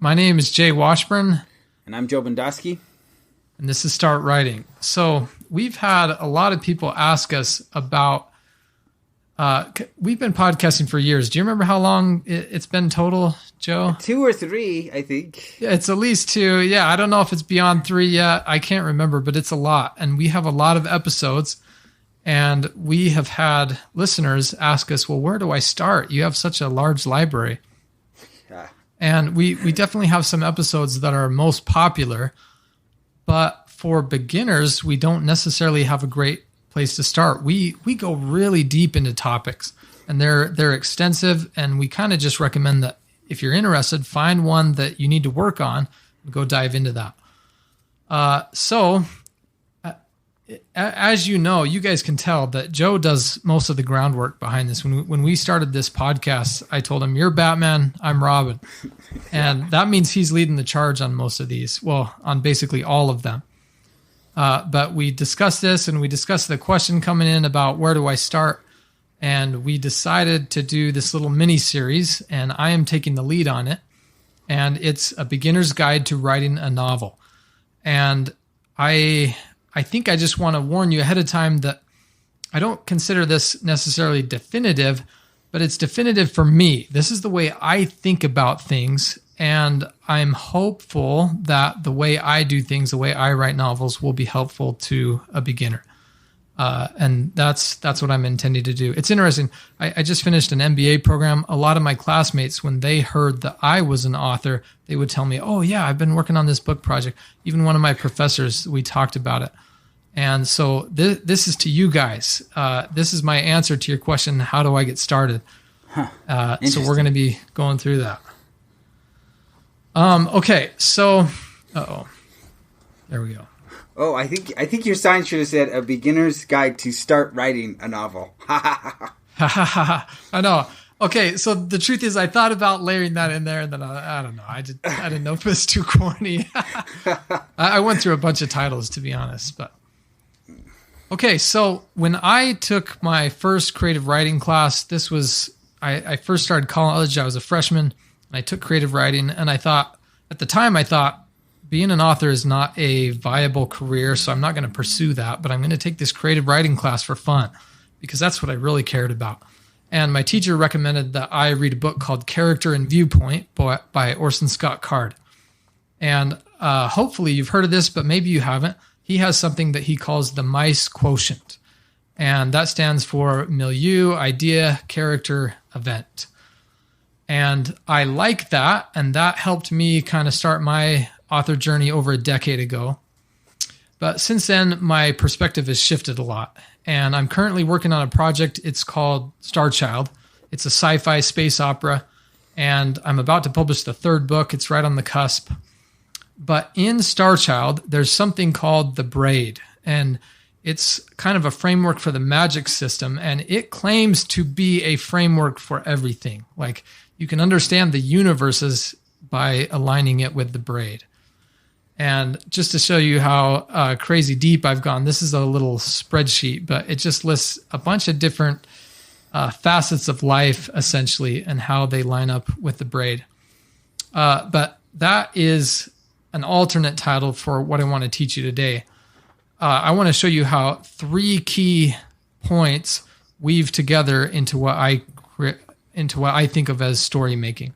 My name is Jay Washburn. And I'm Joe Bendowski. And this is Start Writing. So we've had a lot of people ask us about, we've been podcasting for years. Do you remember how long it's been total, Joe? 2 or 3, I think. Yeah, it's at least 2. Yeah, I don't know if it's beyond 3 yet. I can't remember, but it's a lot. And we have a lot of episodes. And we have had listeners ask us, well, where do I start? You have such a large library. Yeah. And we definitely have some episodes that are most popular, but for beginners, we don't necessarily have a great place to start. We go really deep into topics, and they're extensive, and we kind of just recommend that if you're interested, find one that you need to work on and go dive into that. So as you know, you guys can tell that Joe does most of the groundwork behind this. When we started this podcast, I told him, you're Batman, I'm Robin. And that means he's leading the charge on most of these. Well, on basically all of them. But we discussed this, and we discussed the question coming in about where do I start? And we decided to do this little mini series, and I am taking the lead on it. And it's a beginner's guide to writing a novel. And I think I just want to warn you ahead of time that I don't consider this necessarily definitive, but it's definitive for me. This is the way I think about things, and I'm hopeful that the way I do things, the way I write novels, will be helpful to a beginner. And that's what I'm intending to do. It's interesting. I just finished an MBA program. A lot of my classmates, when they heard that I was an author, they would tell me, oh yeah, I've been working on this book project. Even one of my professors, we talked about it. And so this is to you guys. This is my answer to your question, how do I get started? So we're going to be going through that. Okay, so, there we go. Oh, I think your sign should have said a beginner's guide to start writing a novel. I know. Okay, so the truth is I thought about layering that in there, and then I don't know. I didn't know if it was too corny. I went through a bunch of titles, to be honest, but. Okay, so when I took my first creative writing class, this was, I first started college, I was a freshman, and I took creative writing, and at the time I thought, being an author is not a viable career, so I'm not going to pursue that, but I'm going to take this creative writing class for fun, because that's what I really cared about. And my teacher recommended that I read a book called Character and Viewpoint by Orson Scott Card. And hopefully you've heard of this, but maybe you haven't. He has something that he calls the MICE quotient, and that stands for milieu, idea, character, event. And I like that, and that helped me kind of start my author journey over a decade ago. But since then, my perspective has shifted a lot, and I'm currently working on a project. It's called Star Child. It's a sci-fi space opera, and I'm about to publish the 3rd book. It's right on the cusp. But in Star Child, there's something called the braid, and it's kind of a framework for the magic system, and it claims to be a framework for everything. Like, you can understand the universes by aligning it with the braid. And just to show you how crazy deep I've gone, this is a little spreadsheet, but it just lists a bunch of different facets of life, essentially, and how they line up with the braid. But that is an alternate title for what I want to teach you today. I want to show you how 3 key points weave together into what I think of as story making.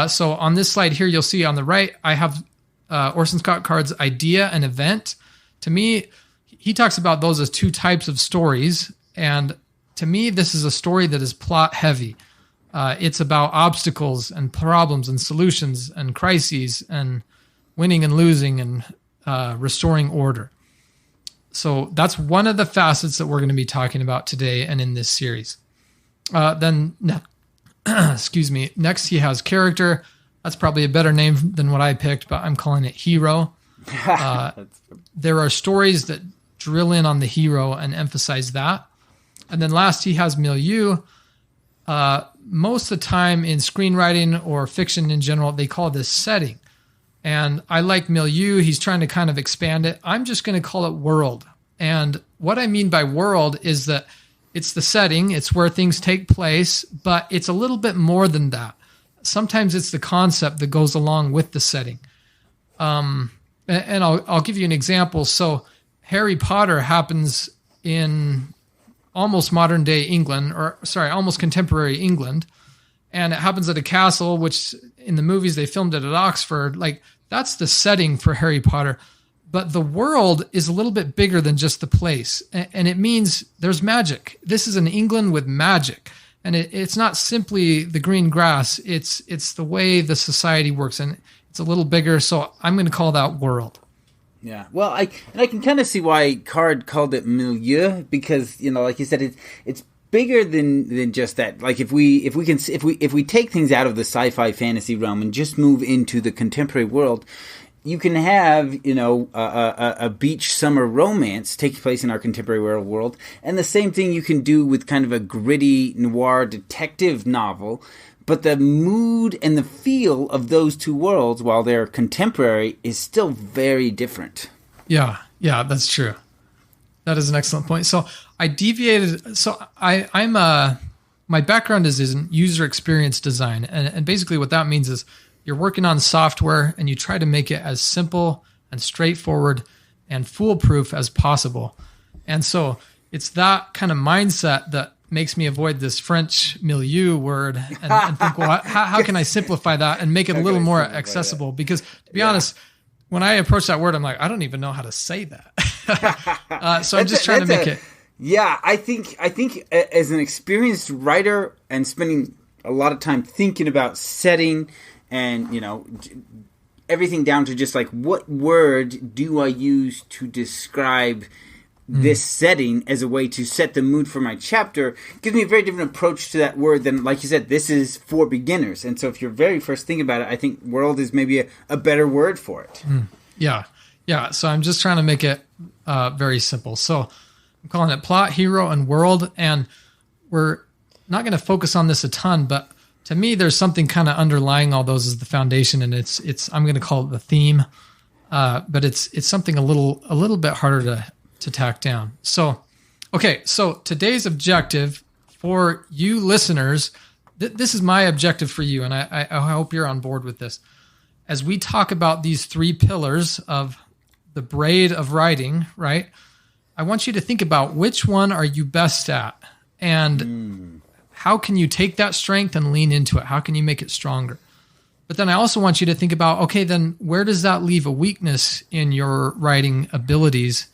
So on this slide here, you'll see on the right, I have Orson Scott Card's idea and event. To me, he talks about those as 2 types of stories, and to me, this is a story that is plot heavy. It's about obstacles and problems and solutions and crises and winning and losing and restoring order. So that's one of the facets that we're going to be talking about today and in this series. Next he has character. That's probably a better name than what I picked, but I'm calling it hero. There are stories that drill in on the hero and emphasize that. And then last he has milieu. Most of the time in screenwriting or fiction in general, they call this setting. And I like milieu. He's trying to kind of expand it. I'm just going to call it world. And what I mean by world is that it's the setting, it's where things take place, but it's a little bit more than that. sometimes it's the concept that goes along with the setting. And I'll give you an example. So Harry Potter happens in almost modern day England, almost contemporary England. And it happens at a castle, which in the movies they filmed it at Oxford. Like, that's the setting for Harry Potter. But the world is a little bit bigger than just the place. And it means there's magic. This is an England with magic. And it's not simply the green grass. It's the way the society works. And it's a little bigger. So I'm going to call that world. Yeah. Well, I can kind of see why Card called it milieu, because, like you said, it's bigger than just that. Like, if we take things out of the sci-fi fantasy realm and just move into the contemporary world, you can have, a beach summer romance take place in our contemporary world, and the same thing you can do with kind of a gritty noir detective novel. But the mood and the feel of those two worlds, while they're contemporary, is still very different. Yeah, that's true. That is an excellent point. So I deviated. So my background is in user experience design. And basically what that means is you're working on software and you try to make it as simple and straightforward and foolproof as possible. And so it's that kind of mindset that makes me avoid this French milieu word and think, well, how can I simplify that and make it a little more accessible? Because to be honest, when I approach that word, I'm like, I don't even know how to say that. So I'm just trying to make it. Yeah, I think as an experienced writer and spending a lot of time thinking about setting and, everything down to just like, what word do I use to describe this setting as a way to set the mood for my chapter, gives me a very different approach to that word than, like you said, this is for beginners. And so if you're very first thinking about it, I think world is maybe a better word for it. Yeah. So I'm just trying to make it very simple. So I'm calling it plot, hero, and world. And we're not going to focus on this a ton, but to me, there's something kind of underlying all those as the foundation. And it's I'm going to call it the theme. But it's something a little bit harder to tack down. So, okay. So today's objective for you listeners, this is my objective for you. And I hope you're on board with this. As we talk about these three pillars of the braid of writing, right? I want you to think about which one are you best at and how can you take that strength and lean into it? How can you make it stronger? But then I also want you to think about, okay, then where does that leave a weakness in your writing abilities?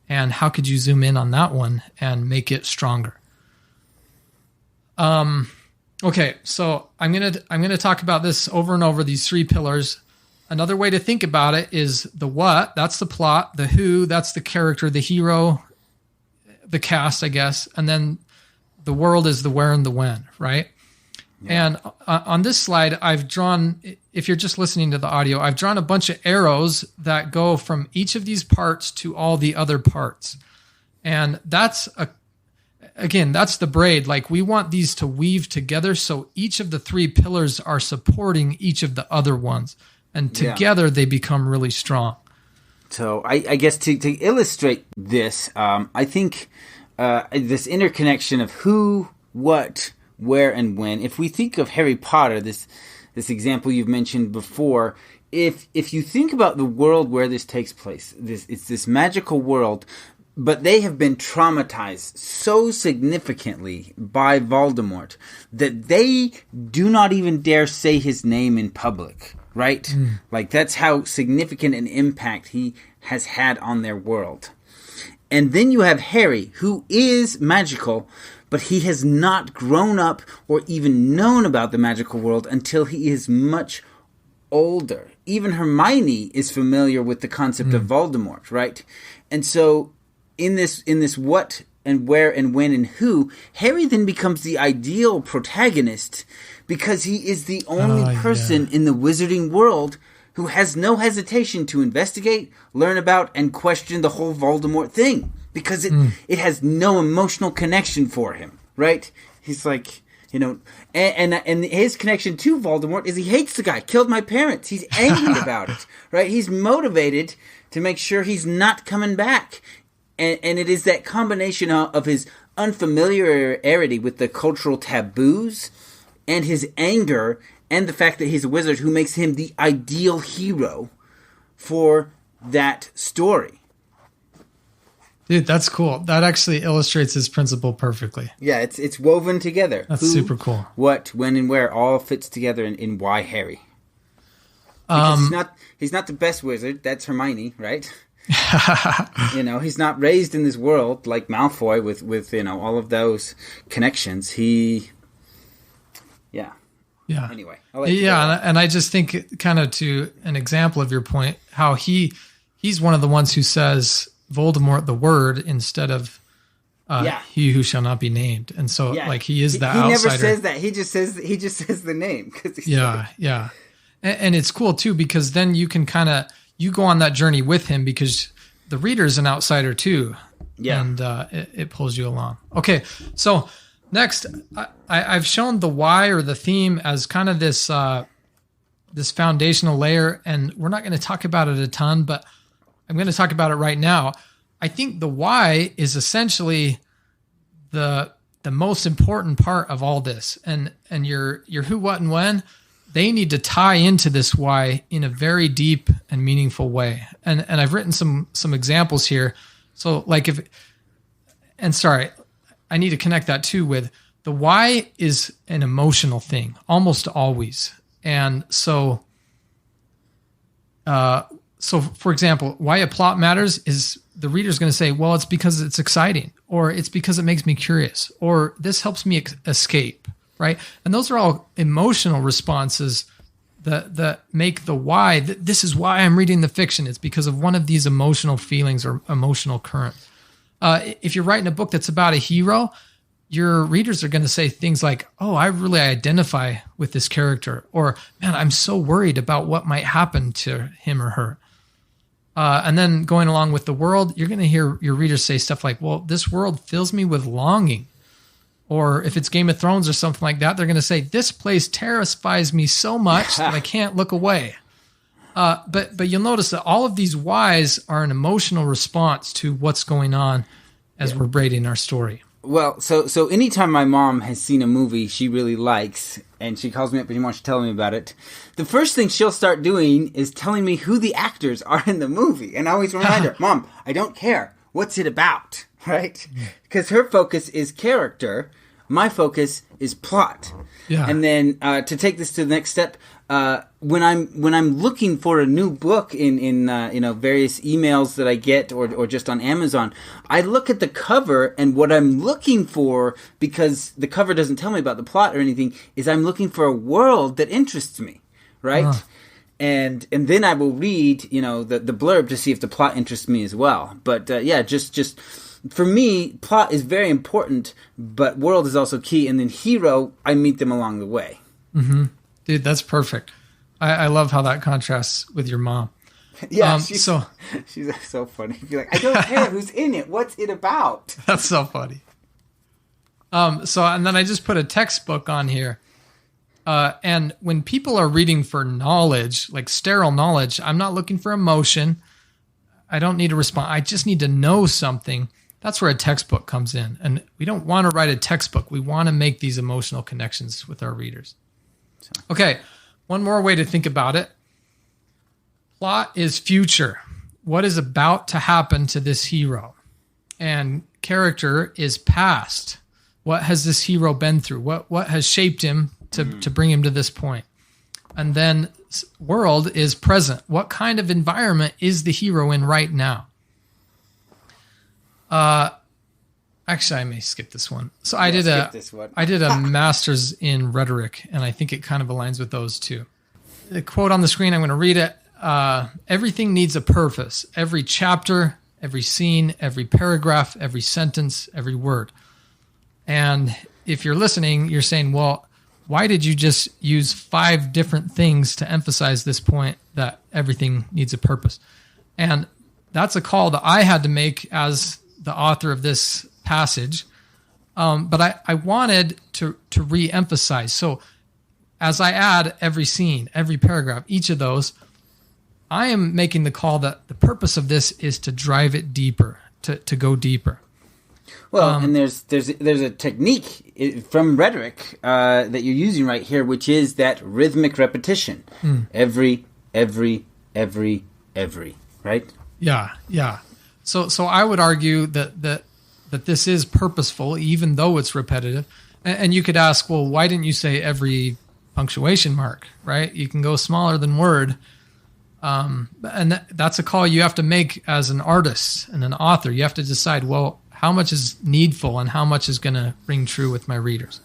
And how could you zoom in on that one and make it stronger? Okay, so I'm gonna talk about this over and over, these three pillars. Another way to think about it is the what, that's the plot, the who, that's the character, the hero, the cast, I guess, and then the world is the where and the when, right? Yeah. And on this slide, I've drawn, if you're just listening to the audio, I've drawn a bunch of arrows that go from each of these parts to all the other parts. And that's the braid. Like, we want these to weave together so each of the three pillars are supporting each of the other ones. And together they become really strong. So I guess to illustrate this, I think this interconnection of who, what, where, and when. If we think of Harry Potter, this example you've mentioned before, if you think about the world where this takes place, it's this magical world, but they have been traumatized so significantly by Voldemort that they do not even dare say his name in public, right? Like, that's how significant an impact he has had on their world. And then you have Harry, who is magical, but he has not grown up or even known about the magical world until he is much older. Even Hermione is familiar with the concept of Voldemort, right? And so in this what and where and when and who, Harry then becomes the ideal protagonist because he is the only person in the wizarding world who has no hesitation to investigate, learn about, and question the whole Voldemort thing. Because it has no emotional connection for him, right? He's like, and his connection to Voldemort is he hates the guy, killed my parents. He's angry about it, right? He's motivated to make sure he's not coming back. And it is that combination of his unfamiliarity with the cultural taboos and his anger and the fact that he's a wizard who makes him the ideal hero for that story. Dude, that's cool. That actually illustrates his principle perfectly. Yeah, it's woven together. That's super cool. What, when, and where all fits together in why Harry. Because he's not the best wizard. That's Hermione, right? He's not raised in this world like Malfoy with all of those connections. Yeah. Anyway. And I just think, kind of to an example of your point, how he's one of the ones who says Voldemort the word instead of he who shall not be named, and so he is the outsider. He never says that. He just says the name. And it's cool too, because then you can you go on that journey with him, because the reader's an outsider too. Yeah, and it pulls you along. Okay, so next, I've shown the why or the theme as kind of this foundational layer, and we're not going to talk about it a ton, but I'm going to talk about it right now. I think the why is essentially the most important part of all this, and your who, what, and when, they need to tie into this why in a very deep and meaningful way. And I've written some examples here. So I need to connect that too with the why is an emotional thing almost always. And so for example, why a plot matters is the reader's going to say, well, it's because it's exciting, or it's because it makes me curious, or this helps me escape, right? And those are all emotional responses that make the why. This is why I'm reading the fiction. It's because of one of these emotional feelings or emotional currents. If you're writing a book that's about a hero, your readers are going to say things like, oh, I really identify with this character, or man, I'm so worried about what might happen to him or her. And then going along with the world, you're going to hear your readers say stuff like, well, this world fills me with longing. Or if it's Game of Thrones or something like that, they're going to say, this place terrifies me so much that I can't look away. But you'll notice that all of these whys are an emotional response to what's going on as we're braiding our story. Well, so anytime my mom has seen a movie she really likes, and she calls me up and she wants to tell me about it, the first thing she'll start doing is telling me who the actors are in the movie. And I always remind her, Mom, I don't care. What's it about? Right? Because her focus is character. My focus is plot. Yeah. And then to take this to the next step, when I'm looking for a new book in various emails that I get or just on Amazon, I look at the cover, and what I'm looking for, because the cover doesn't tell me about the plot or anything, is I'm looking for a world that interests me, right? And then I will read the blurb to see if the plot interests me as well. But just for me, plot is very important, but world is also key. And then hero, I meet them along the way. Mm-hmm. Dude, that's perfect. I love how that contrasts with your mom. Yeah, she's so funny. You're like, I don't care who's in it. What's it about? That's so funny. And then I just put a textbook on here. And when people are reading for knowledge, like sterile knowledge, I'm not looking for emotion. I don't need to respond. I just need to know something. That's where a textbook comes in. And we don't want to write a textbook. We want to make these emotional connections with our readers. Okay, one more way to think about it. Plot is future. What is about to happen to this hero? And character is past. What has this hero been through? What has shaped him to bring him to this point? And then world is present. What kind of environment is the hero in right now? Actually, I may skip this one. So I did a master's in rhetoric, and I think it kind of aligns with those too. The quote on the screen, I'm going to read it. Everything needs a purpose. Every chapter, every scene, every paragraph, every sentence, every word. And if you're listening, you're saying, well, why did you just use 5 different things to emphasize this point that everything needs a purpose? And that's a call that I had to make as the author of this passage. But I wanted to re-emphasize. So as I add every scene, every paragraph, each of those, I am making the call that the purpose of this is to drive it deeper, to go deeper. Well, and there's a technique from rhetoric that you're using right here, which is that rhythmic repetition. Every, right? Yeah. So I would argue that this is purposeful, even though it's repetitive. And you could ask, well, why didn't you say every punctuation mark, right? You can go smaller than word. And that's a call you have to make as an artist and an author. You have to decide, well, how much is needful and how much is going to ring true with my readers.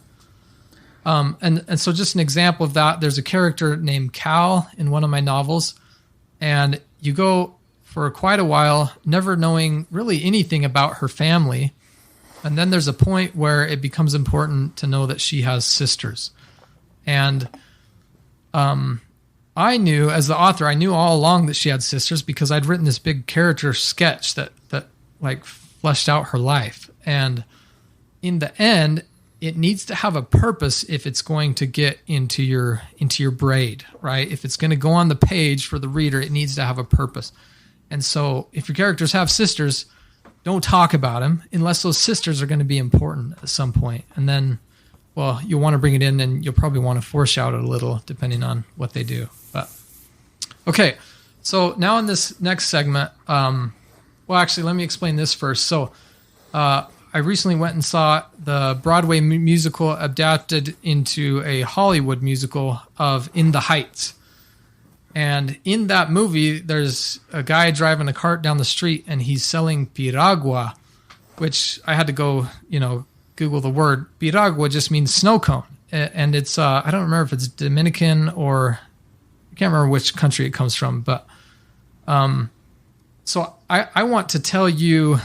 And so just an example of that, there's a character named Cal in one of my novels, and you go for quite a while never knowing really anything about her family. And then there's a point where it becomes important to know that she has sisters. And I knew, as the author, I knew all along that she had sisters because I'd written this big character sketch that like fleshed out her life. And in the end, it needs to have a purpose if it's going to get into your braid, right? If it's going to go on the page for the reader, it needs to have a purpose. And so if your characters have sisters, don't talk about them unless those sisters are going to be important at some point. And then, well, you'll want to bring it in and you'll probably want to foreshadow it a little depending on what they do. But okay, so now in this next segment, well, actually, let me explain this first. So I recently went and saw the Broadway musical adapted into a Hollywood musical of In the Heights. And in that movie, there's a guy driving a cart down the street and he's selling piragua, which I had to go, Google the word. Piragua just means snow cone. And it's, I don't remember if it's Dominican or I can't remember which country it comes from. But so I want to tell you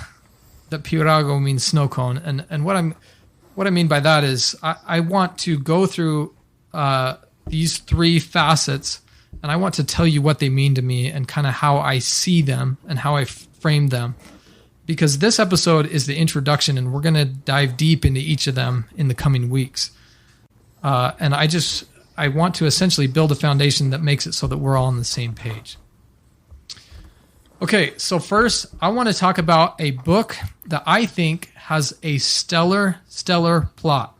that piragua means snow cone. And what I mean by that is I want to go through these three facets, and I want to tell you what they mean to me and kind of how I see them and how I frame them. Because this episode is the introduction, and we're going to dive deep into each of them in the coming weeks. And I want to essentially build a foundation that makes it so that we're all on the same page. Okay, so first, I want to talk about a book that I think has a stellar plot.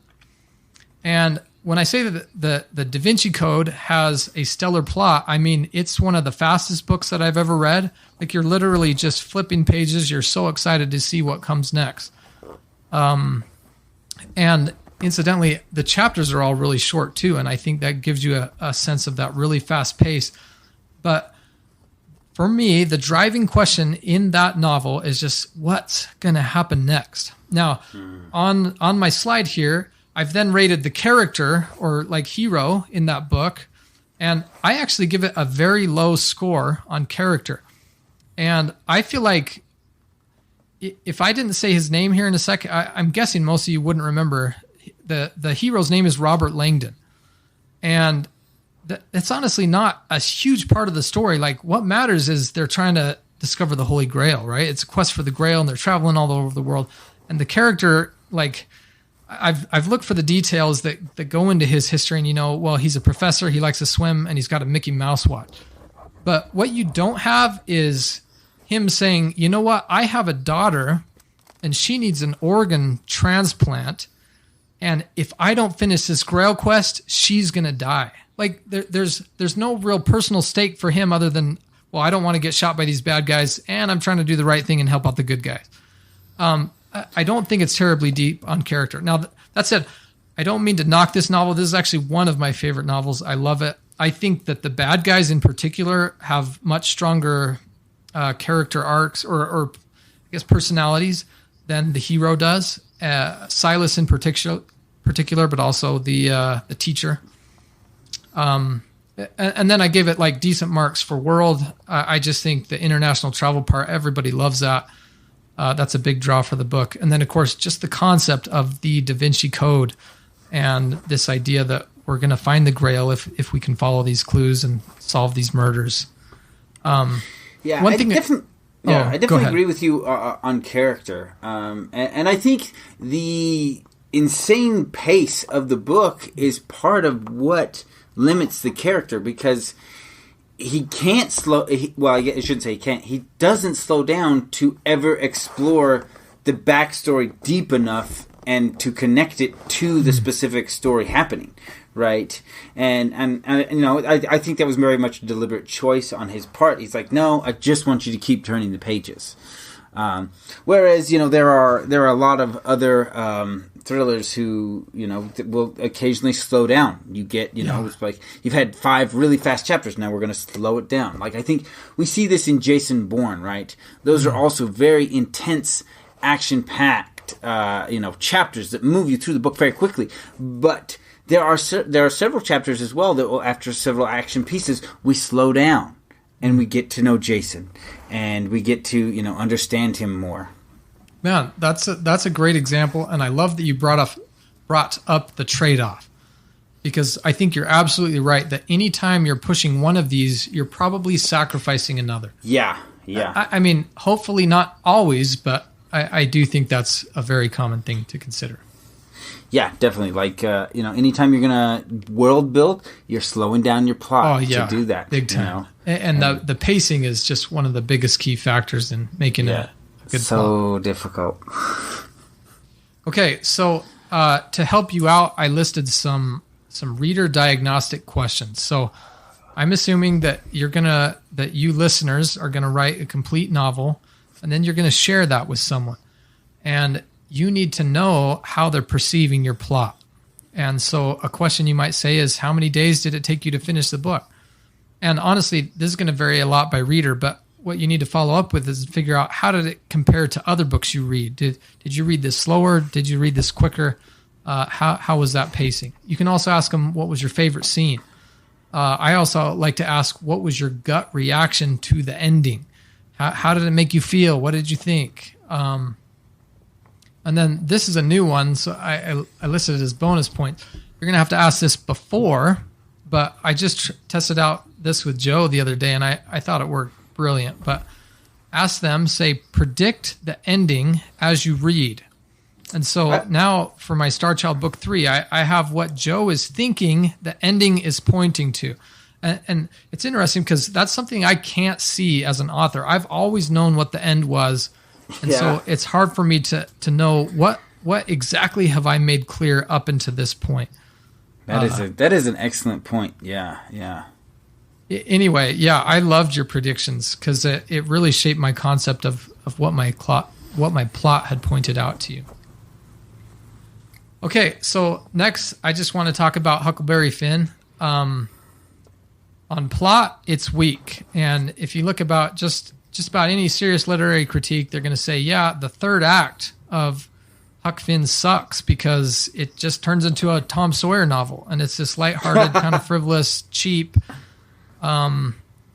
And when I say that the Da Vinci Code has a stellar plot, I mean it's one of the fastest books that I've ever read. Like you're literally just flipping pages. You're so excited to see what comes next. And incidentally, the chapters are all really short too, and I think that gives you a sense of that really fast pace. But for me, the driving question in that novel is just what's going to happen next. Now, on my slide here, I've then rated the character or like hero in that book, and I actually give it a very low score on character. And I feel like if I didn't say his name here in a second, I'm guessing most of you wouldn't remember. The hero's name is Robert Langdon. And it's honestly not a huge part of the story. Like what matters is they're trying to discover the Holy Grail, right? It's a quest for the Grail, and they're traveling all over the world. And the character, like I've looked for the details that go into his history, and well, he's a professor, he likes to swim, and he's got a Mickey Mouse watch. But what you don't have is him saying, you know what, I have a daughter, and she needs an organ transplant, and if I don't finish this Grail quest, she's gonna die. Like there's no real personal stake for him other than, well, I don't want to get shot by these bad guys, and I'm trying to do the right thing and help out the good guys. I don't think it's terribly deep on character. Now, that said, I don't mean to knock this novel. This is actually one of my favorite novels. I love it. I think that the bad guys in particular have much stronger character arcs or I guess personalities than the hero does. Silas in particular, but also the teacher. And then I gave it like decent marks for world. I just think the international travel part, everybody loves that. That's a big draw for the book. And then, of course, just the concept of the Da Vinci Code and this idea that we're going to find the Grail if we can follow these clues and solve these murders. I definitely agree with you on character. And I think the insane pace of the book is part of what limits the character, because he can't slow. I shouldn't say he can't. He doesn't slow down to ever explore the backstory deep enough and to connect it to the specific story happening, right? And you know, I think that was very much a deliberate choice on his part. He's like, no, I just want you to keep turning the pages. Whereas, you know, there are a lot of other thrillers who, you know, will occasionally slow down. You get, you know, it's like you've had 5 really fast chapters. Now we're going to slow it down. Like, I think we see this in Jason Bourne, right? Those are also very intense, action-packed, you know, chapters that move you through the book very quickly. But there are several chapters as well that will, after several action pieces, we slow down and we get to know Jason and we get to, you know, understand him more. Man, that's a great example, and I love that you brought up the trade-off, because I think you're absolutely right that anytime you're pushing one of these, you're probably sacrificing another. Yeah. I mean, hopefully not always, but I do think that's a very common thing to consider. Yeah, definitely. Like, you know, anytime you're going to world build, you're slowing down your plot to do that. Big time. You know? And the pacing is just one of the biggest key factors in making a good plot. Difficult. Okay, so to help you out, I listed some reader diagnostic questions. So I'm assuming that you listeners are gonna write a complete novel, and then you're gonna share that with someone, and you need to know how they're perceiving your plot. And so a question you might say is, how many days did it take you to finish the book? And honestly, this is going to vary a lot by reader, but what you need to follow up with is figure out, how did it compare to other books you read? Did you read this slower? Did you read this quicker? How was that pacing? You can also ask them, what was your favorite scene? I also like to ask, what was your gut reaction to the ending? How did it make you feel? What did you think? And then this is a new one, so I listed it as bonus points. You're going to have to ask this before, but I just tested out this with Joe the other day, and I thought it worked brilliant. But ask them, say, predict the ending as you read. And so now for my Star Child Book 3, I have what Joe is thinking the ending is pointing to. And it's interesting because that's something I can't see as an author. I've always known what the end was. And so it's hard for me to know what exactly have I made clear up until this point. That is an excellent point. Yeah. Anyway, I loved your predictions because it really shaped my concept of what my plot had pointed out to you. Okay, so next I just want to talk about Huckleberry Finn. On plot, it's weak, and if you look about just about any serious literary critique, they're going to say, the third act of Huck Finn sucks because it just turns into a Tom Sawyer novel, and it's this lighthearted, kind of frivolous, cheap.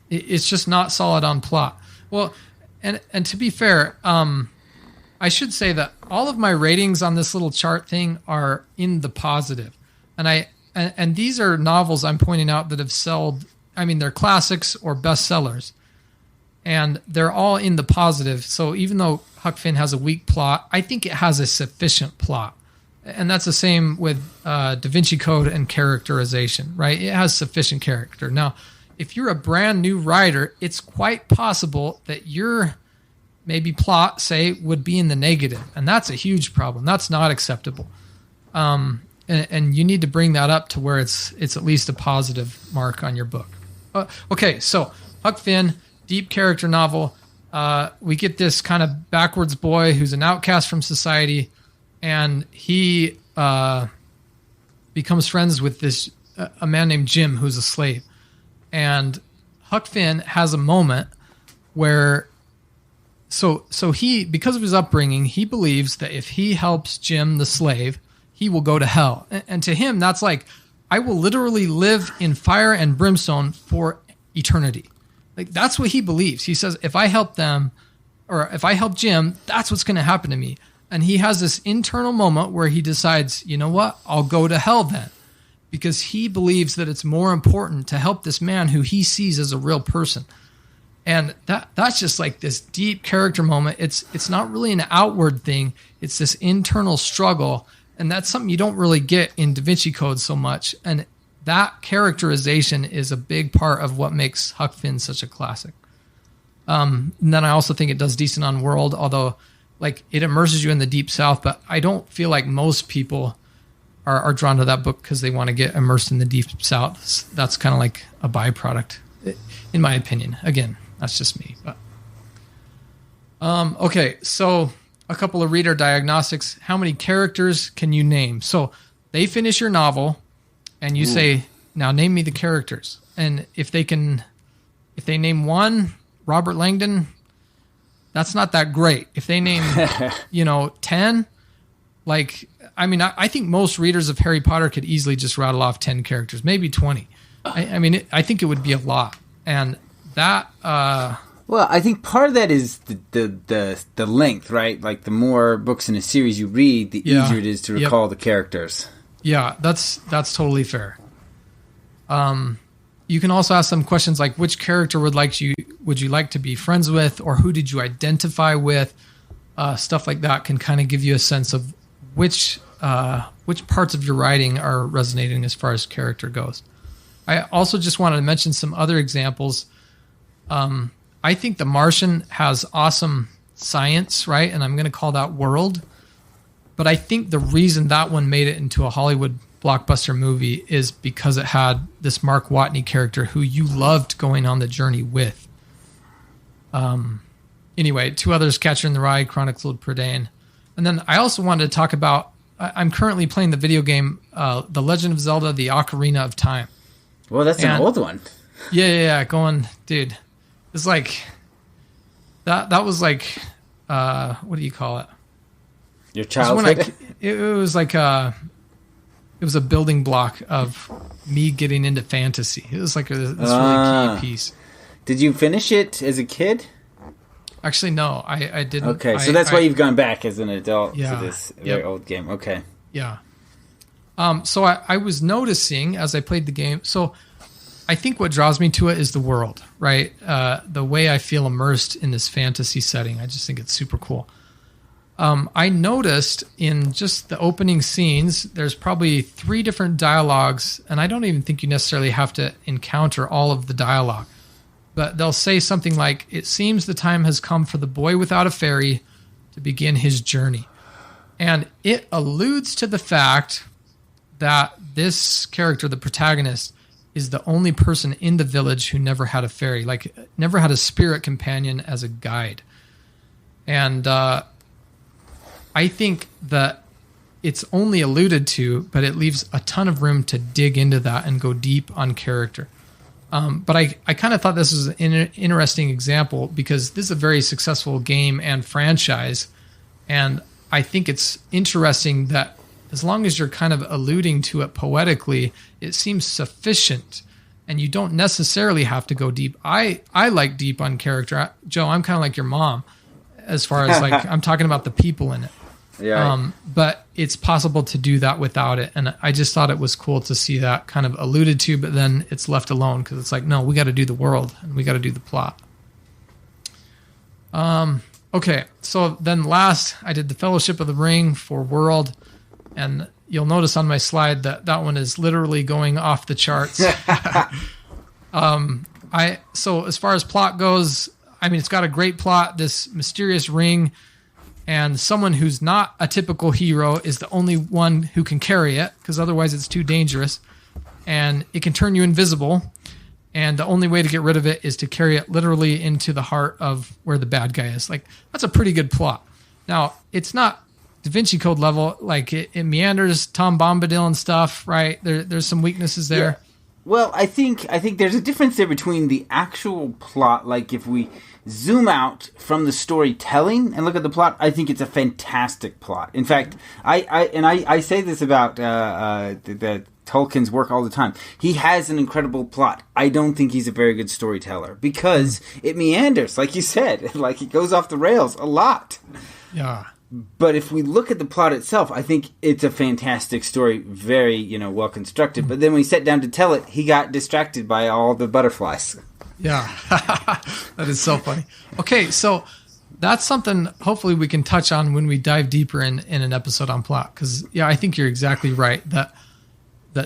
It's just not solid on plot. Well, and to be fair, I should say that all of my ratings on this little chart thing are in the positive, and these are novels I'm pointing out that have sold. I mean, they're classics or bestsellers. And they're all in the positive. So even though Huck Finn has a weak plot, I think it has a sufficient plot. And that's the same with Da Vinci Code and characterization, right? It has sufficient character. Now, if you're a brand new writer, it's quite possible that your maybe plot, say, would be in the negative. And that's a huge problem. That's not acceptable. And you need to bring that up to where it's at least a positive mark on your book. Okay, so Huck Finn, deep character novel. We get this kind of backwards boy who's an outcast from society, and he becomes friends with a man named Jim who's a slave. And Huck Finn has a moment where, so he, because of his upbringing, he believes that if he helps Jim the slave, he will go to hell. And to him, that's like, I will literally live in fire and brimstone for eternity. Like, that's what he believes. He says, if I help them, or if I help Jim, that's what's going to happen to me. And he has this internal moment where he decides, you know what, I'll go to hell then. Because he believes that it's more important to help this man who he sees as a real person. And that's just like this deep character moment. It's not really an outward thing. It's this internal struggle. And that's something you don't really get in Da Vinci Code so much. And that characterization is a big part of what makes Huck Finn such a classic. And then I also think it does decent on world, although like it immerses you in the deep South, but I don't feel like most people are drawn to that book because they want to get immersed in the deep South. That's kind of like a byproduct, in my opinion. Again, that's just me. But okay, so a couple of reader diagnostics. How many characters can you name? So they finish your novel, and you say, "Now name me the characters." And if they name one, Robert Langdon, that's not that great. If they name, 10, like, I mean, I think most readers of Harry Potter could easily just rattle off 10 characters, maybe 20. I think it would be a lot. And that, well, I think part of that is the length, right? Like the more books in a series you read, the easier it is to recall the characters. Yeah, that's totally fair. You can also ask some questions like, which character would you like to be friends with, or who did you identify with? Stuff like that can kind of give you a sense of which parts of your writing are resonating as far as character goes. I also just wanted to mention some other examples. I think The Martian has awesome science, right? And I'm going to call that world. But I think the reason that one made it into a Hollywood blockbuster movie is because it had this Mark Watney character who you loved going on the journey with. Anyway, two others, Catcher in the Rye, Chronicles of Prydain. And then I also wanted to talk about, I'm currently playing the video game, The Legend of Zelda, The Ocarina of Time. Well, that's an old one. Yeah. Dude, it's like, that was like, what do you call it? Your childhood? It was like it was a building block of me getting into fantasy. It was like this really key piece. Did you finish it as a kid? Actually, no, I didn't. Okay, so that's why you've gone back as an adult to this very old game. Okay. Yeah. So I was noticing as I played the game. So I think what draws me to it is the world, right? The way I feel immersed in this fantasy setting. I just think it's super cool. I noticed in just the opening scenes, there's probably 3 different dialogues, and I don't even think you necessarily have to encounter all of the dialogue. But they'll say something like, "It seems the time has come for the boy without a fairy to begin his journey." And it alludes to the fact that this character, the protagonist, is the only person in the village who never had a fairy, like never had a spirit companion as a guide. And I think that it's only alluded to, but it leaves a ton of room to dig into that and go deep on character. But I kind of thought this was an interesting example because this is a very successful game and franchise. And I think it's interesting that as long as you're kind of alluding to it poetically, it seems sufficient and you don't necessarily have to go deep. I like deep on character. Joe, I'm kind of like your mom as far as like, I'm talking about the people in it. Yeah. But it's possible to do that without it. And I just thought it was cool to see that kind of alluded to, but then it's left alone because it's like, no, we got to do the world and we got to do the plot. Okay. So then last, I did the Fellowship of the Ring for world. And you'll notice on my slide that one is literally going off the charts. So as far as plot goes, I mean, it's got a great plot, this mysterious ring, and someone who's not a typical hero is the only one who can carry it because otherwise it's too dangerous. And it can turn you invisible. And the only way to get rid of it is to carry it literally into the heart of where the bad guy is. Like, that's a pretty good plot. Now, it's not Da Vinci Code level. Like, it meanders, Tom Bombadil and stuff, right? There's some weaknesses there. Yeah. Well, I think there's a difference there between the actual plot. Like, if we zoom out from the storytelling and look at the plot, I think it's a fantastic plot. In fact, I say this about the Tolkien's work all the time. He has an incredible plot. I don't think he's a very good storyteller because it meanders, like you said. Like, it goes off the rails a lot. Yeah. But if we look at the plot itself, I think it's a fantastic story, very, well constructed. But then when he sat down to tell it, he got distracted by all the butterflies. Yeah, that is so funny. Okay, so that's something hopefully we can touch on when we dive deeper in an episode on plot. Because, I think you're exactly right. That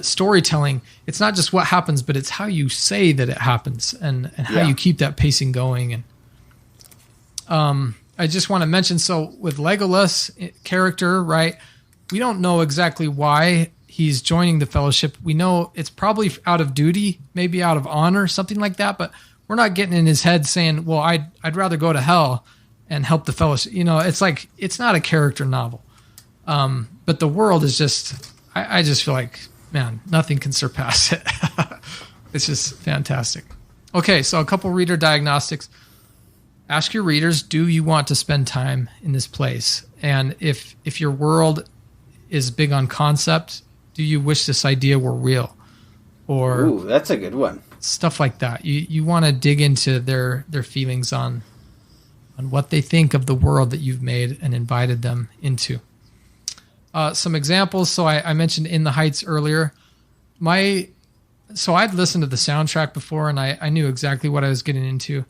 storytelling, it's not just what happens, but it's how you say that it happens and how you keep that pacing going. And I just want to mention, so with Legolas character, right? We don't know exactly why he's joining the Fellowship. We know it's probably out of duty, maybe out of honor, something like that. But we're not getting in his head saying, well, I'd rather go to hell and help the Fellowship. It's like, it's not a character novel. But the world is just, I just feel like, man, nothing can surpass it. It's just fantastic. Okay, so a couple reader diagnostics. Ask your readers, do you want to spend time in this place? And if your world is big on concept, do you wish this idea were real? Or ooh, that's a good one. Stuff like that. You want to dig into their feelings on what they think of the world that you've made and invited them into. Some examples. So I mentioned In the Heights earlier. So I'd listened to the soundtrack before, and I knew exactly what I was getting into.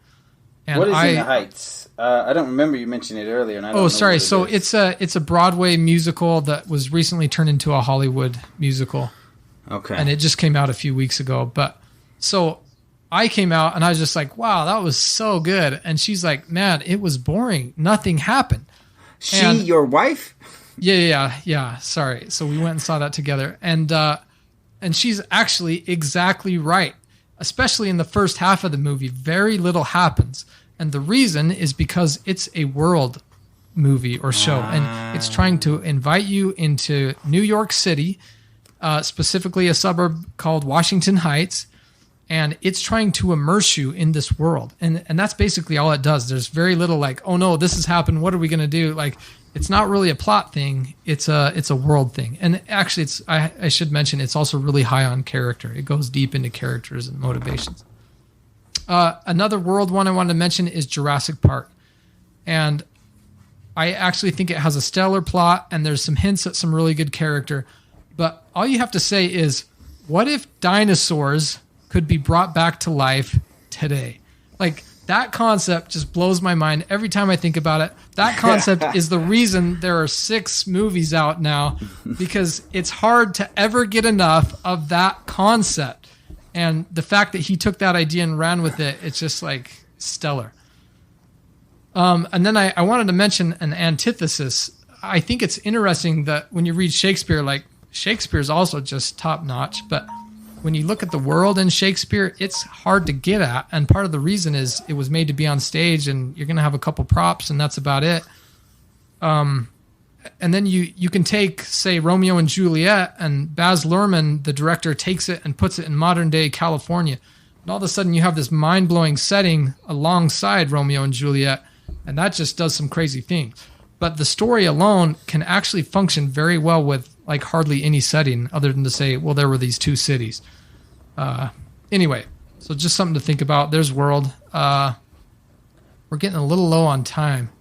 And what is In the Heights? I don't remember you mentioned it earlier. And I don't know sorry. What so it's a Broadway musical that was recently turned into a Hollywood musical. Okay. And it just came out a few weeks ago. But so I came out and I was just like, wow, that was so good. And she's like, man, it was boring. Nothing happened. Your wife? Yeah. Sorry. So we went and saw that together. And she's actually exactly right. Especially in the first half of the movie, very little happens. And the reason is because it's a world movie or show. And it's trying to invite you into New York City, specifically a suburb called Washington Heights. And it's trying to immerse you in this world. And that's basically all it does. There's very little like, oh no, this has happened. What are we going to do? Like, it's not really a plot thing. It's a world thing. And actually, I should mention, it's also really high on character. It goes deep into characters and motivations. Another world one I wanted to mention is Jurassic Park. And I actually think it has a stellar plot, and there's some hints at some really good character. But all you have to say is, what if dinosaurs could be brought back to life today? Like, that concept just blows my mind every time I think about it. That concept is the reason there are 6 movies out now, because it's hard to ever get enough of that concept. And the fact that he took that idea and ran with it, it's just like stellar. And then I wanted to mention an antithesis. I think it's interesting that when you read Shakespeare, like Shakespeare's also just top notch, but when you look at the world in Shakespeare, it's hard to get at. And part of the reason is it was made to be on stage, and you're going to have a couple props, and that's about it. And then you can take, say, Romeo and Juliet, and Baz Luhrmann, the director, takes it and puts it in modern-day California. And all of a sudden you have this mind-blowing setting alongside Romeo and Juliet, and that just does some crazy things. But the story alone can actually function very well with like hardly any setting other than to say, well, there were these 2 cities. Anyway, so just something to think about. There's World. We're getting a little low on time.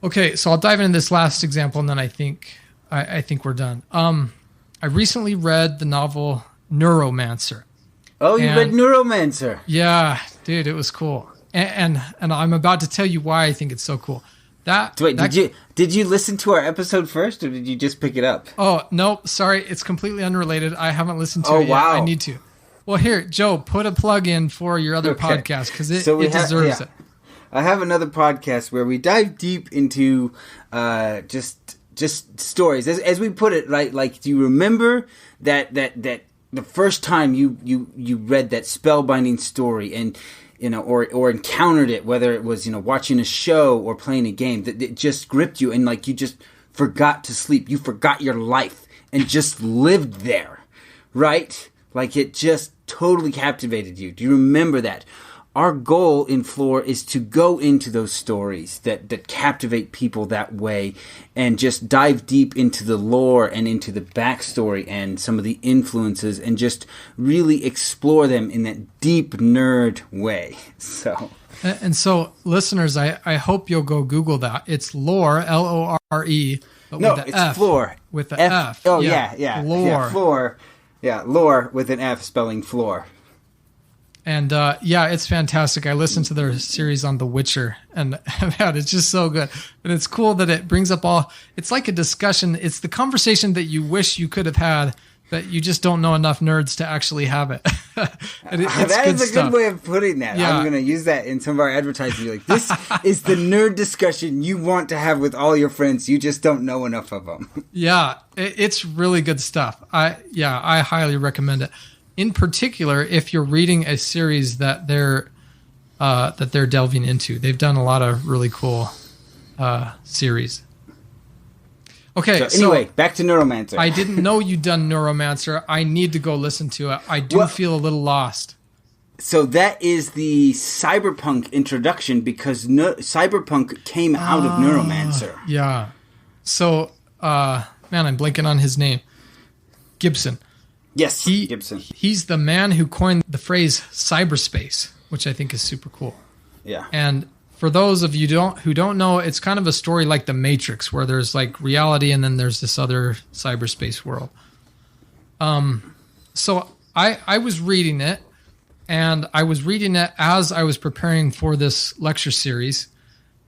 Okay, so I'll dive into this last example, and then I think we're done. I recently read the novel Neuromancer. Oh, you read Neuromancer? Yeah, dude, it was cool. And I'm about to tell you why I think it's so cool. Did you listen to our episode first, or did you just pick it up? Oh, no, sorry. It's completely unrelated. I haven't listened to it yet. I need to. Well, here, Joe, put a plug in for your other podcast, because it deserves it. I have another podcast where we dive deep into just stories. As we put it, right? Like, do you remember that the first time you read that spellbinding story and or encountered it, whether it was, watching a show or playing a game, that it just gripped you and like you just forgot to sleep. You forgot your life and just lived there, right? Like it just totally captivated you. Do you remember that? Our goal in Floor is to go into those stories that captivate people that way and just dive deep into the lore and into the backstory and some of the influences and just really explore them in that deep nerd way. So, listeners, I hope you'll go Google that. It's Lore, Lore, but no, with the it's F. Floor. With the F. Oh, yeah. Lore. Yeah, Floor. Yeah, Lore with an F, spelling floor. And it's fantastic. I listened to their series on The Witcher, and man, it's just so good. And it's cool that it brings up it's like a discussion. It's the conversation that you wish you could have had but you just don't know enough nerds to actually have it. That is a good way of putting that. Yeah. I'm going to use that in some of our advertising. You're like, this is the nerd discussion you want to have with all your friends. You just don't know enough of them. Yeah, it's really good stuff. I highly recommend it. In particular, if you're reading a series that they're delving into, they've done a lot of really cool series. Okay, so anyway, back to Neuromancer. I didn't know you'd done Neuromancer. I need to go listen to it. I do feel a little lost. So that is the Cyberpunk introduction because Cyberpunk came out of Neuromancer. Yeah. So, man, I'm blanking on his name. Gibson. Yes, Gibson. He's the man who coined the phrase cyberspace, which I think is super cool. Yeah. And for those of you who don't know, it's kind of a story like The Matrix, where there's like reality and then there's this other cyberspace world. So I was reading it, and I was reading it as I was preparing for this lecture series,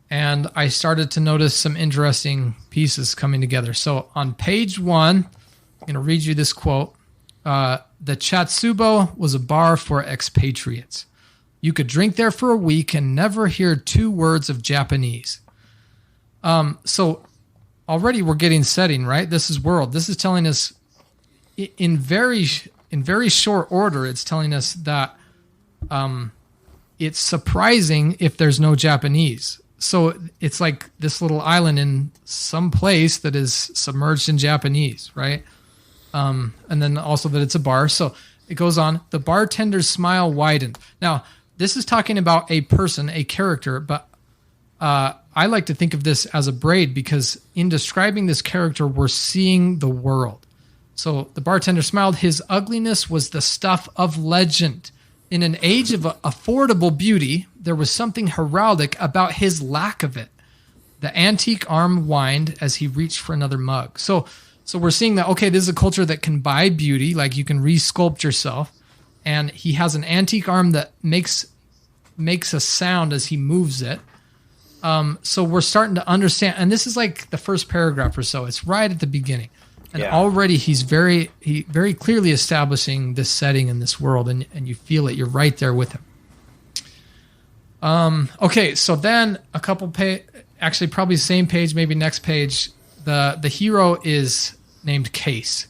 and I started to notice some interesting pieces coming together. So on page 1, I'm going to read you this quote. The Chatsubo was a bar for expatriates. You could drink there for a week and never hear 2 words of Japanese. So already we're getting setting, right? This is world. This is telling us in very short order, it's telling us that it's surprising if there's no Japanese. So it's like this little island in some place that is submerged in Japanese, right? And then also that it's a bar. So it goes on. The bartender's smile widened. Now, this is talking about a person, a character, but I like to think of this as a braid because in describing this character, we're seeing the world. So the bartender smiled. His ugliness was the stuff of legend. In an age of affordable beauty, there was something heraldic about his lack of it. The antique arm whined as he reached for another mug. So we're seeing that, okay, this is a culture that can buy beauty, like you can re-sculpt yourself. And he has an antique arm that makes a sound as he moves it. So we're starting to understand, and this is like the first paragraph or so. It's right at the beginning, and already he's very clearly establishing this setting in this world, and you feel it. You're right there with him. Okay, so then a couple actually probably the same page, maybe next page. The hero is named Case.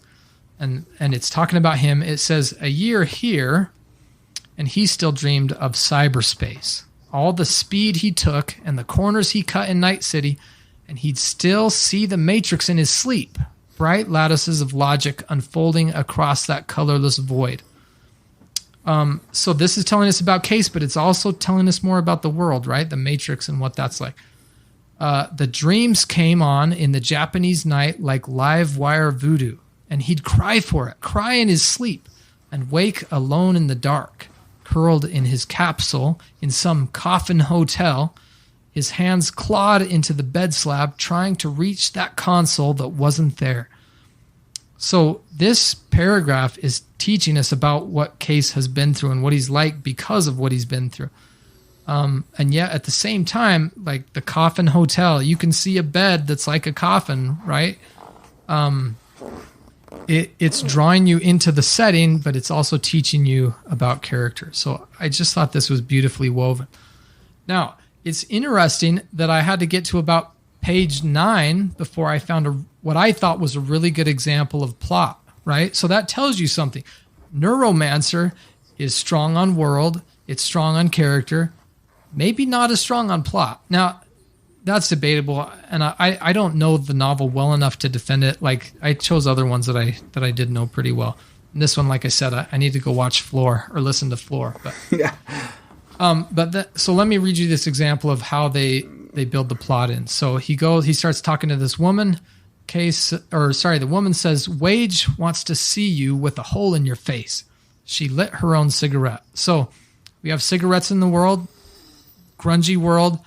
And it's talking about him. It says, a year here, and he still dreamed of cyberspace. All the speed he took and the corners he cut in Night City, and he'd still see the Matrix in his sleep. Bright lattices of logic unfolding across that colorless void. So this is telling us about Case, but it's also telling us more about the world, right? The Matrix and what that's like. The dreams came on in the Japanese night like live wire voodoo. And he'd cry for it, cry in his sleep, and wake alone in the dark, curled in his capsule in some coffin hotel, his hands clawed into the bed slab, trying to reach that console that wasn't there. So this paragraph is teaching us about what Case has been through and what he's like because of what he's been through. And yet at the same time, like the coffin hotel, you can see a bed that's like a coffin, right? It's drawing you into the setting, but it's also teaching you about character. So I just thought this was beautifully woven. Now, it's interesting that I had to get to about page 9 before I found what I thought was a really good example of plot, right? So that tells you something. Neuromancer is strong on world, it's strong on character, maybe not as strong on plot. Now, that's debatable, and I don't know the novel well enough to defend it. Like, I chose other ones that I did know pretty well. And this one, like I said, I need to go watch Floor or listen to Floor. But yeah. So let me read you this example of how they build the plot in. So he starts talking to this woman. The woman says, Wage wants to see you with a hole in your face. She lit her own cigarette. So we have cigarettes in the world, grungy world.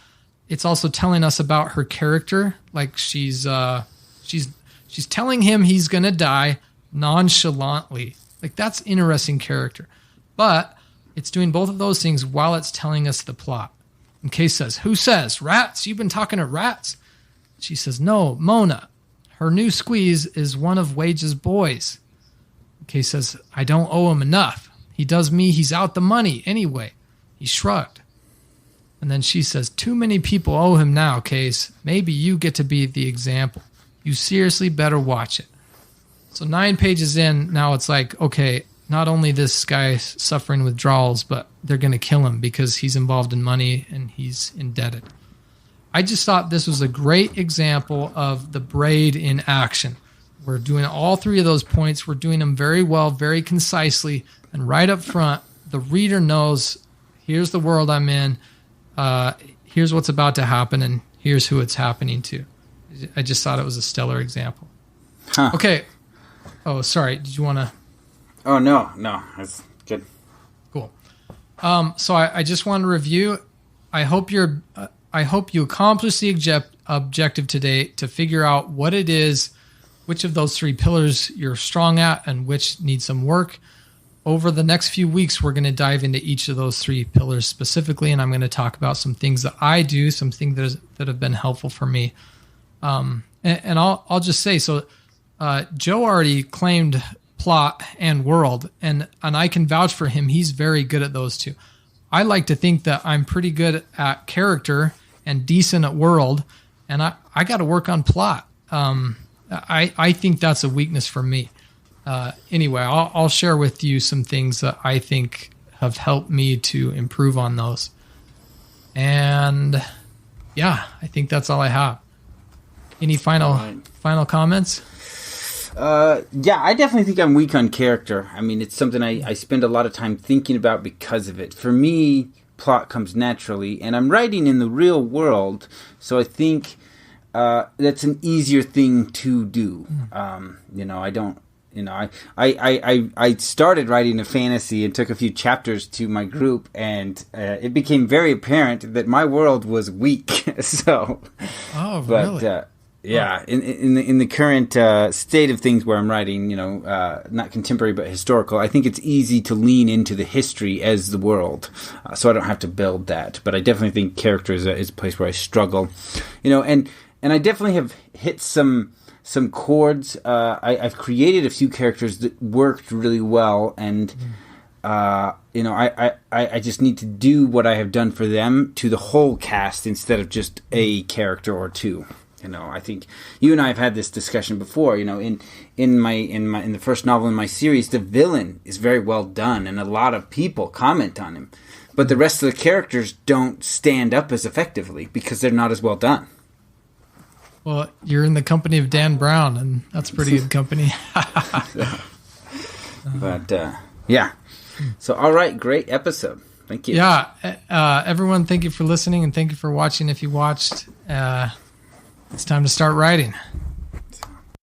It's also telling us about her character. Like she's telling him he's going to die nonchalantly. Like that's interesting character. But it's doing both of those things while it's telling us the plot. And Case says, who says? Rats? You've been talking to rats? She says, no, Mona. Her new squeeze is one of Wage's boys. Kay says, I don't owe him enough. He does me, he's out the money anyway. He shrugged. And then she says, too many people owe him now, Case. Maybe you get to be the example. You seriously better watch it. So 9 pages in, now it's like, okay, not only this guy suffering withdrawals, but they're going to kill him because he's involved in money and he's indebted. I just thought this was a great example of the braid in action. We're doing all 3 of those points. We're doing them very well, very concisely, and right up front, the reader knows, here's the world I'm in, here's what's about to happen, and here's who it's happening to. I just thought it was a stellar example. Huh. Okay. Oh, sorry. Did you want to... Oh, no. That's good. Cool. So I just want to review. I hope you accomplish the objective today to figure out what it is, which of those 3 pillars you're strong at and which needs some work. Over the next few weeks, we're going to dive into each of those 3 pillars specifically, and I'm going to talk about some things that I do, some things that have been helpful for me. And I'll just say, so Joe already claimed plot and world, and I can vouch for him. He's very good at those 2. I like to think that I'm pretty good at character and decent at world, and I got to work on plot. I think that's a weakness for me. Anyway, I'll share with you some things that I think have helped me to improve on those. And yeah, I think that's all I have. Any final comments? Yeah, I definitely think I'm weak on character. I mean, it's something I spend a lot of time thinking about because of it. For me, plot comes naturally, and I'm writing in the real world, so I think that's an easier thing to do. I started writing a fantasy and took a few chapters to my group, and it became very apparent that my world was weak. So, really? Yeah, in the current state of things where I'm writing, not contemporary but historical, I think it's easy to lean into the history as the world, so I don't have to build that. But I definitely think character is a place where I struggle, and I definitely have hit some chords. I've created a few characters that worked really well, and I just need to do what I have done for them to the whole cast instead of just a character or 2. I think you and I have had this discussion before. In the first novel in my series, the villain is very well done, and a lot of people comment on him, but the rest of the characters don't stand up as effectively because they're not as well done. Well, you're in the company of Dan Brown, and that's pretty good company. But yeah. So all right, great episode. Thank you. Yeah, everyone, thank you for listening, and thank you for watching. If you watched. It's time to start writing.